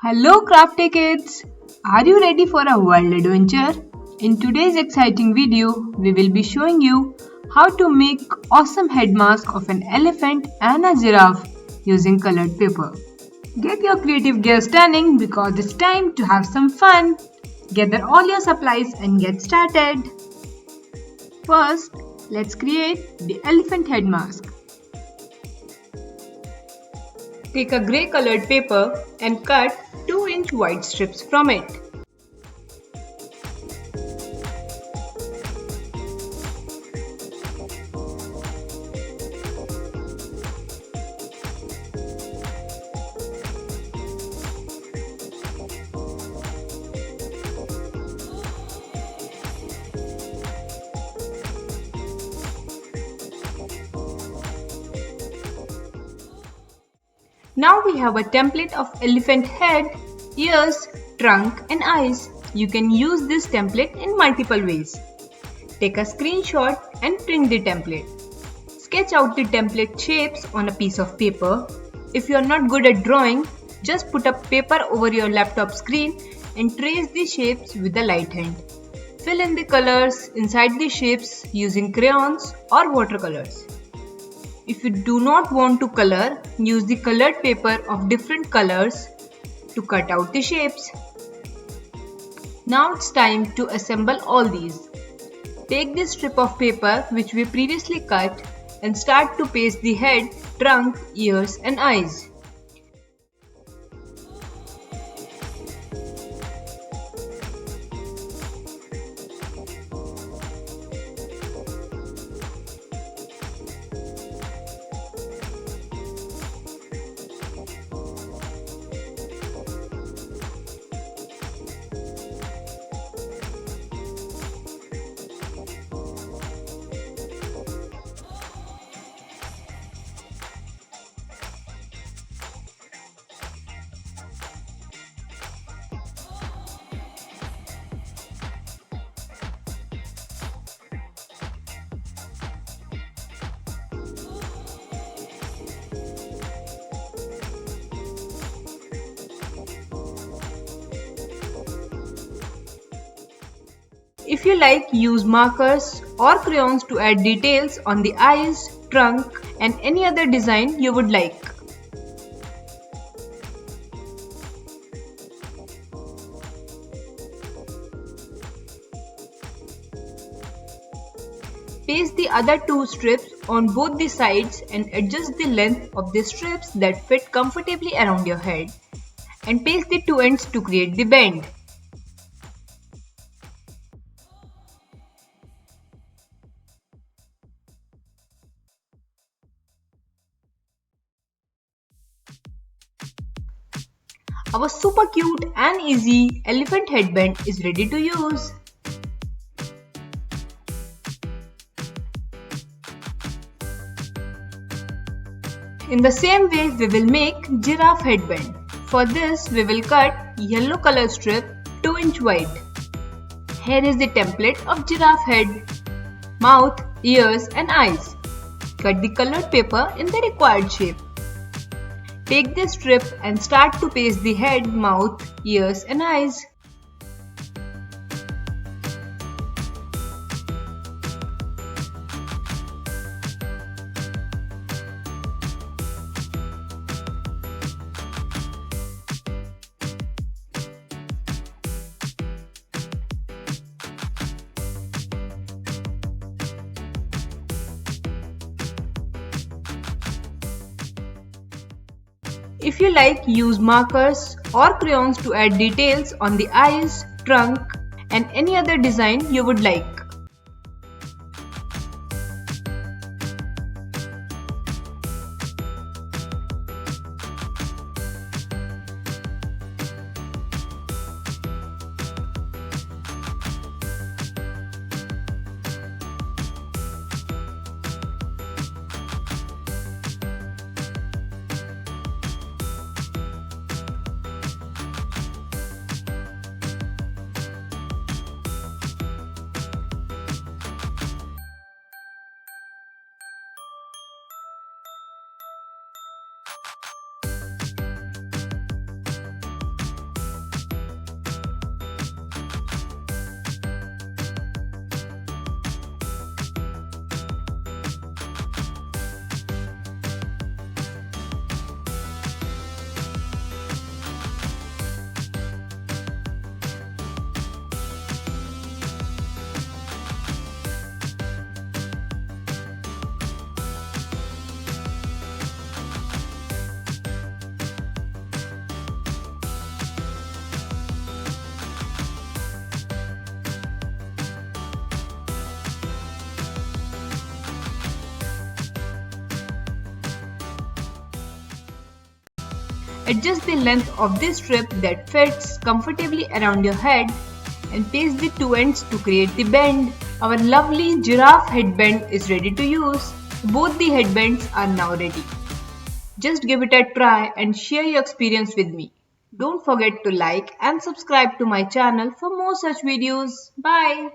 Hello crafty kids! Are you ready for a wild adventure? In today's exciting video, we will be showing you how to make awesome head mask of an elephant and a giraffe using colored paper. Get your creative gear standing because it's time to have some fun. Gather all your supplies and get started. First, let's create the elephant head mask. Take a grey colored paper and cut 2-inch wide strips from it. Now we have a template of elephant head, ears, trunk and eyes. You can use this template in multiple ways. Take a screenshot and print the template. Sketch out the template shapes on a piece of paper. If you are not good at drawing, just put a paper over your laptop screen and trace the shapes with a light hand. Fill in the colors inside the shapes using crayons or watercolors. If you do not want to color, use the colored paper of different colors to cut out the shapes. Now it's time to assemble all these. Take this strip of paper which we previously cut and start to paste the head, trunk, ears and eyes. If you like, use markers or crayons to add details on the eyes, trunk and any other design you would like. Paste the other two strips on both the sides and adjust the length of the strips that fit comfortably around your head and paste the two ends to create the bend. Our super cute and easy elephant headband is ready to use. In the same way, we will make giraffe headband. For this, we will cut yellow color strip 2-inch wide. Here is the template of giraffe head, mouth, ears and eyes. Cut the colored paper in the required shape. Take this strip and start to paste the head, mouth, ears and eyes. If you like, use markers or crayons to add details on the eyes, trunk and any other design you would like. Adjust the length of this strip that fits comfortably around your head and paste the two ends to create the bend. Our lovely giraffe headband is ready to use. Both the headbands are now ready. Just give it a try and share your experience with me. Don't forget to like and subscribe to my channel for more such videos. Bye.